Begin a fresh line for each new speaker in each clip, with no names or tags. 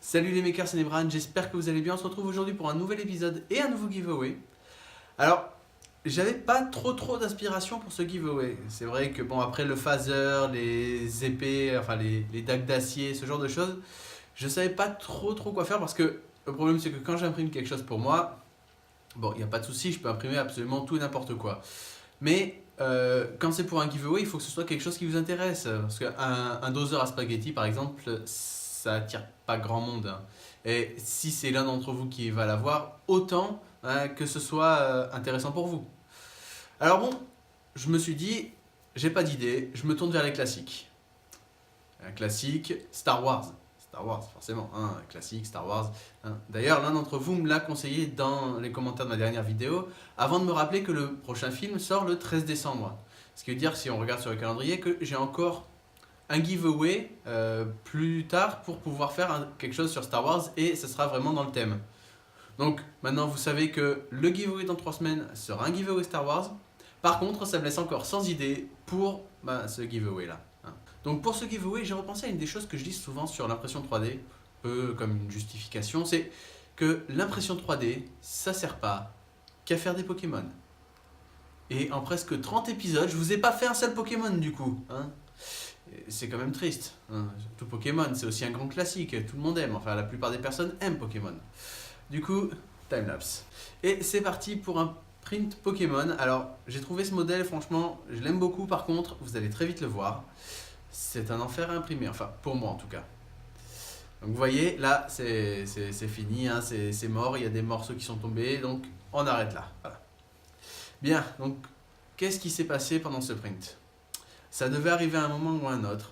Salut les makers, c'est Nebran, j'espère que vous allez bien. On se retrouve aujourd'hui pour un nouvel épisode et un nouveau giveaway. Alors, j'avais pas trop d'inspiration pour ce giveaway. C'est vrai que bon, après le phaser, les épées, enfin les dagues d'acier, ce genre de choses, je savais pas trop quoi faire parce que le problème c'est que quand j'imprime quelque chose pour moi, bon, il n'y a pas de souci, je peux imprimer absolument tout et n'importe quoi. Mais quand c'est pour un giveaway, il faut que ce soit quelque chose qui vous intéresse. Parce qu'un doseur à spaghetti, par exemple, ça attire pas grand monde, hein. Et si c'est l'un d'entre vous qui va l'avoir, autant que ce soit intéressant pour vous. Alors bon, je me suis dit, j'ai pas d'idée, je me tourne vers les classiques. Un classique, Star Wars. Star Wars, forcément, hein, un classique, Star Wars. Hein. D'ailleurs, l'un d'entre vous me l'a conseillé dans les commentaires de ma dernière vidéo, avant de me rappeler que le prochain film sort le 13 décembre. Ce qui veut dire, si on regarde sur le calendrier, que j'ai encore un giveaway plus tard pour pouvoir faire quelque chose sur Star Wars et ce sera vraiment dans le thème. Donc maintenant vous savez que le giveaway dans 3 semaines sera un giveaway Star Wars. Par contre, ça me laisse encore sans idée pour ce giveaway là. Donc pour ce giveaway, j'ai repensé à une des choses que je dis souvent sur l'impression 3D, un peu comme une justification, c'est que l'impression 3D, ça sert pas qu'à faire des Pokémon. Et en presque 30 épisodes, je vous ai pas fait un seul Pokémon du coup. C'est quand même triste. Tout Pokémon, c'est aussi un grand classique, tout le monde aime, enfin la plupart des personnes aiment Pokémon. Du coup, timelapse. Et c'est parti pour un print Pokémon. Alors, j'ai trouvé ce modèle, franchement, je l'aime beaucoup, par contre, vous allez très vite le voir. C'est un enfer à imprimer, enfin pour moi en tout cas. Donc vous voyez, là c'est fini, hein, c'est mort, il y a des morceaux qui sont tombés, donc on arrête là. Voilà. Bien, donc qu'est-ce qui s'est passé pendant ce print ? Ça devait arriver à un moment ou à un autre.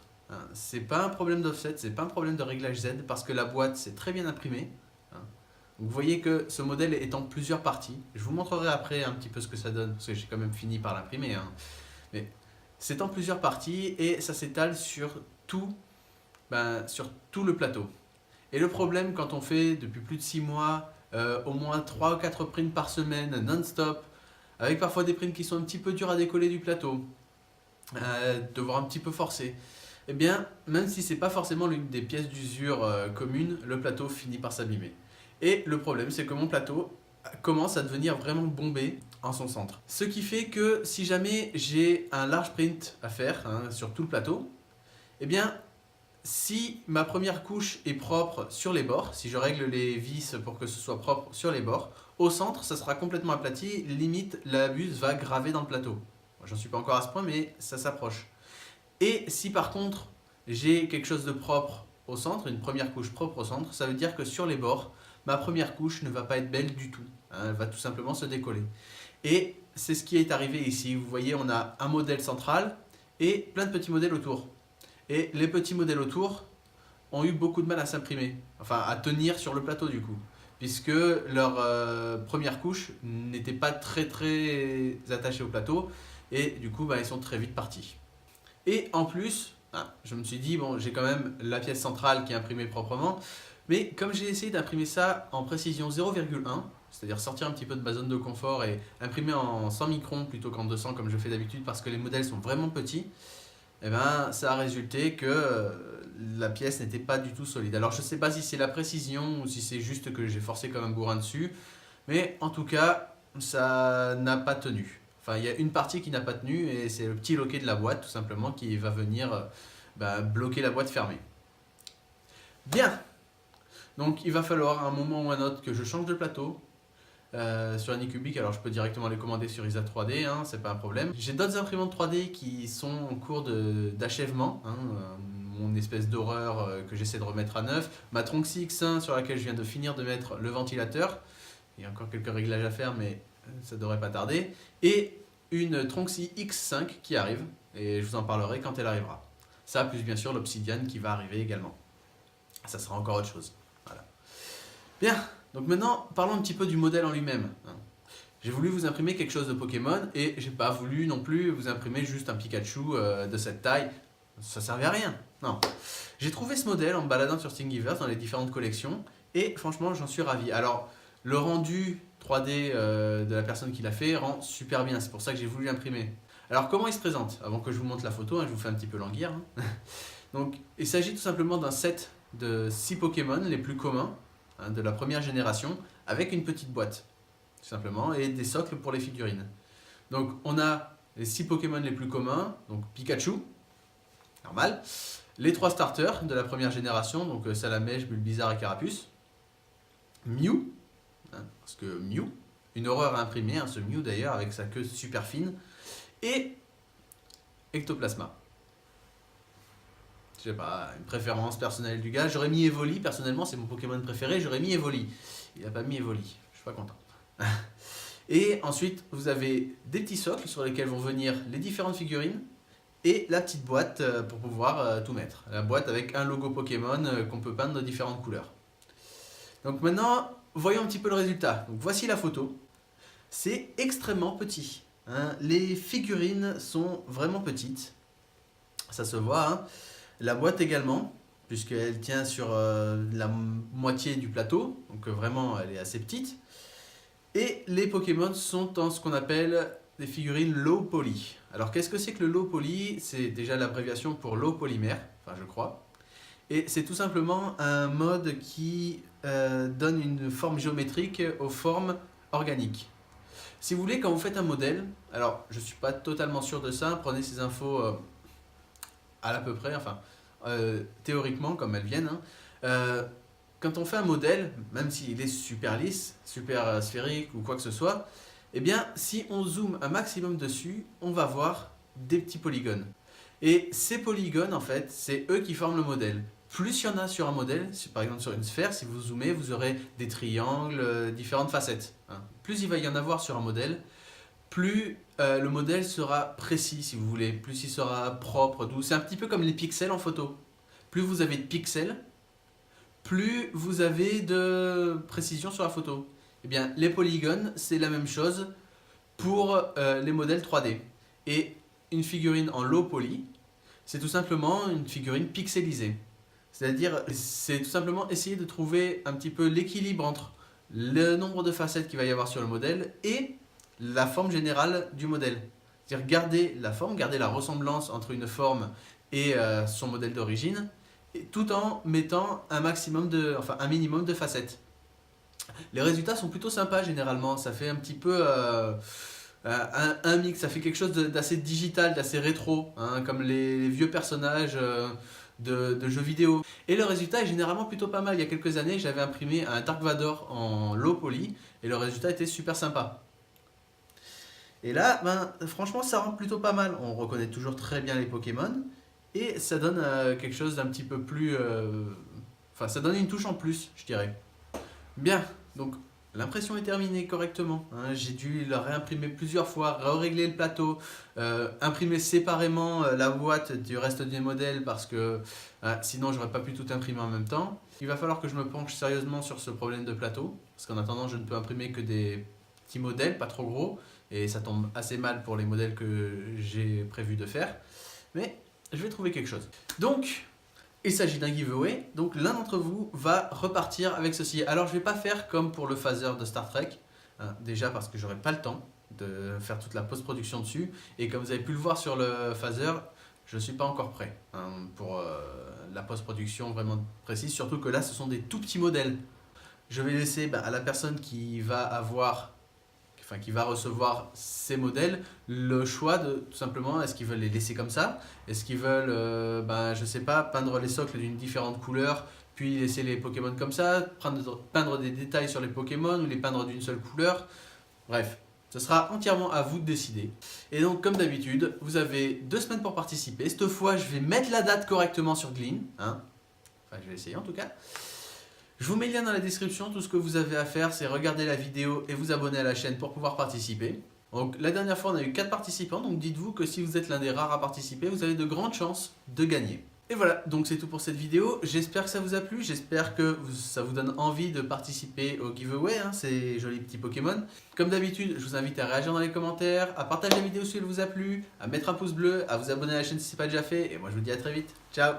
C'est pas un problème d'offset, c'est pas un problème de réglage Z parce que la boîte c'est très bien imprimée. Vous voyez que ce modèle est en plusieurs parties. Je vous montrerai après un petit peu ce que ça donne parce que j'ai quand même fini par l'imprimer. Mais c'est en plusieurs parties et ça s'étale sur tout le plateau. Et le problème quand on fait depuis plus de 6 mois, au moins 3 ou 4 prints par semaine, non-stop, avec parfois des prints qui sont un petit peu durs à décoller du plateau, devoir un petit peu forcer, eh bien, même si c'est pas forcément l'une des pièces d'usure communes, le plateau finit par s'abîmer. Et le problème, c'est que mon plateau commence à devenir vraiment bombé en son centre. Ce qui fait que si jamais j'ai un large print à faire sur tout le plateau, eh bien, si ma première couche est propre sur les bords, si je règle les vis pour que ce soit propre sur les bords, au centre, ça sera complètement aplati, limite la buse va graver dans le plateau. J'en suis pas encore à ce point, mais ça s'approche. Et si par contre, j'ai quelque chose de propre au centre, une première couche propre au centre, ça veut dire que sur les bords, ma première couche ne va pas être belle du tout. Elle va tout simplement se décoller. Et c'est ce qui est arrivé ici. Vous voyez, on a un modèle central et plein de petits modèles autour. Et les petits modèles autour ont eu beaucoup de mal à s'imprimer, enfin à tenir sur le plateau du coup, puisque leur première couche n'était pas très attachée au plateau et du coup ils sont très vite partis. Et en plus, je me suis dit, bon, j'ai quand même la pièce centrale qui est imprimée proprement, mais comme j'ai essayé d'imprimer ça en précision 0,1, c'est-à-dire sortir un petit peu de ma zone de confort et imprimer en 100 microns plutôt qu'en 200 comme je fais d'habitude parce que les modèles sont vraiment petits, eh ben, ça a résulté que la pièce n'était pas du tout solide. Alors je ne sais pas si c'est la précision ou si c'est juste que j'ai forcé comme un bourrin dessus, mais en tout cas, ça n'a pas tenu. Enfin, il y a une partie qui n'a pas tenu et c'est le petit loquet de la boîte tout simplement qui va venir bloquer la boîte fermée. Bien, donc il va falloir à un moment ou un autre que je change de plateau sur Anycubic. Alors je peux directement les commander sur Isa 3D, c'est pas un problème. J'ai d'autres imprimantes 3D qui sont en cours d'achèvement, mon espèce d'horreur que j'essaie de remettre à neuf, ma Tronxy X1 sur laquelle je viens de finir de mettre le ventilateur. Il y a encore quelques réglages à faire mais ça devrait pas tarder, et une Tronxy X5 qui arrive, et je vous en parlerai quand elle arrivera. Ça, plus bien sûr l'Obsidian qui va arriver également. Ça sera encore autre chose. Voilà. Bien, donc maintenant, parlons un petit peu du modèle en lui-même. J'ai voulu vous imprimer quelque chose de Pokémon, et j'ai pas voulu non plus vous imprimer juste un Pikachu de cette taille. Ça servait à rien. Non. J'ai trouvé ce modèle en me baladant sur Thingiverse dans les différentes collections, et franchement, j'en suis ravi. Alors, le rendu 3D de la personne qui l'a fait rend super bien, c'est pour ça que j'ai voulu l'imprimer. Alors comment il se présente? Avant que je vous montre la photo, hein, je vous fais un petit peu languir. Hein. Donc il s'agit tout simplement d'un set de 6 Pokémon les plus communs, hein, de la première génération, avec une petite boîte, tout simplement, et des socles pour les figurines. Donc on a les 6 Pokémon les plus communs, donc Pikachu, normal, les 3 starters de la première génération, donc Salamèche, Bulbizarre et Carapuce, Mew, hein, parce que Mew, une horreur à imprimer, hein, ce Mew d'ailleurs, avec sa queue super fine, et Ectoplasma. Je sais pas, une préférence personnelle du gars. J'aurais mis Evoli, personnellement, c'est mon Pokémon préféré, j'aurais mis Evoli. Il n'a pas mis Evoli, je suis pas content. Et ensuite, vous avez des petits socles sur lesquels vont venir les différentes figurines et la petite boîte pour pouvoir tout mettre. La boîte avec un logo Pokémon qu'on peut peindre de différentes couleurs. Donc maintenant, voyons un petit peu le résultat. Donc voici la photo. C'est extrêmement petit, hein. Les figurines sont vraiment petites. Ça se voit, hein. La boîte également, puisqu'elle tient sur la moitié du plateau. Donc vraiment, elle est assez petite. Et les Pokémon sont en ce qu'on appelle des figurines low poly. Alors qu'est-ce que c'est que le low poly? C'est déjà l'abréviation pour low polymère, enfin je crois. Et c'est tout simplement un mode qui donne une forme géométrique aux formes organiques. Si vous voulez, quand vous faites un modèle, alors je ne suis pas totalement sûr de ça, prenez ces infos à l'à peu près, enfin théoriquement comme elles viennent. Hein. Quand on fait un modèle, même s'il est super lisse, super sphérique ou quoi que ce soit, eh bien si on zoome un maximum dessus, on va voir des petits polygones. Et ces polygones, en fait, c'est eux qui forment le modèle. Plus il y en a sur un modèle, par exemple sur une sphère, si vous zoomez, vous aurez des triangles, différentes facettes. Hein. Plus il va y en avoir sur un modèle, plus le modèle sera précis, si vous voulez, plus il sera propre, doux. C'est un petit peu comme les pixels en photo. Plus vous avez de pixels, plus vous avez de précision sur la photo. Eh bien, les polygones, c'est la même chose pour les modèles 3D. Et une figurine en low poly, c'est tout simplement une figurine pixelisée. C'est-à-dire, c'est tout simplement essayer de trouver un petit peu l'équilibre entre le nombre de facettes qu'il va y avoir sur le modèle et la forme générale du modèle. C'est-à-dire garder la forme, garder la ressemblance entre une forme et son modèle d'origine, tout en mettant un minimum de facettes. Les résultats sont plutôt sympas généralement, ça fait un petit peu un mix, ça fait quelque chose d'assez digital, d'assez rétro, hein, comme les vieux personnages de jeux vidéo. Et le résultat est généralement plutôt pas mal. Il y a quelques années, j'avais imprimé un Dark Vador en low poly et le résultat était super sympa. Et là, franchement, ça rend plutôt pas mal. On reconnaît toujours très bien les Pokémon et ça donne quelque chose d'un petit peu plus... ça donne une touche en plus, je dirais. Bien, donc l'impression est terminée correctement. Hein. J'ai dû la réimprimer plusieurs fois, régler le plateau, imprimer séparément la boîte du reste des modèles parce que sinon j'aurais pas pu tout imprimer en même temps. Il va falloir que je me penche sérieusement sur ce problème de plateau parce qu'en attendant je ne peux imprimer que des petits modèles, pas trop gros, et ça tombe assez mal pour les modèles que j'ai prévu de faire. Mais je vais trouver quelque chose. Donc, il s'agit d'un giveaway, donc l'un d'entre vous va repartir avec ceci. Alors je ne vais pas faire comme pour le phaser de Star Trek, hein, déjà parce que j'aurai pas le temps de faire toute la post-production dessus, et comme vous avez pu le voir sur le phaser, je ne suis pas encore prêt pour la post-production vraiment précise, surtout que là ce sont des tout petits modèles. Je vais laisser à la personne qui va recevoir ces modèles le choix de tout simplement est-ce qu'ils veulent les laisser comme ça, est-ce qu'ils veulent je sais pas, peindre les socles d'une différente couleur puis laisser les Pokémon comme ça, peindre des détails sur les Pokémon ou les peindre d'une seule couleur. Bref, ce sera entièrement à vous de décider. Et donc comme d'habitude, vous avez 2 semaines pour participer. Cette fois je vais mettre la date correctement sur Glean, hein. Enfin je vais essayer en tout cas. Je vous mets le lien dans la description, tout ce que vous avez à faire c'est regarder la vidéo et vous abonner à la chaîne pour pouvoir participer. Donc la dernière fois on a eu 4 participants, donc dites-vous que si vous êtes l'un des rares à participer, vous avez de grandes chances de gagner. Et voilà, donc c'est tout pour cette vidéo, j'espère que ça vous a plu, j'espère que ça vous donne envie de participer au giveaway, hein, ces jolis petits Pokémon. Comme d'habitude, je vous invite à réagir dans les commentaires, à partager la vidéo si elle vous a plu, à mettre un pouce bleu, à vous abonner à la chaîne si ce n'est pas déjà fait, et moi je vous dis à très vite, ciao!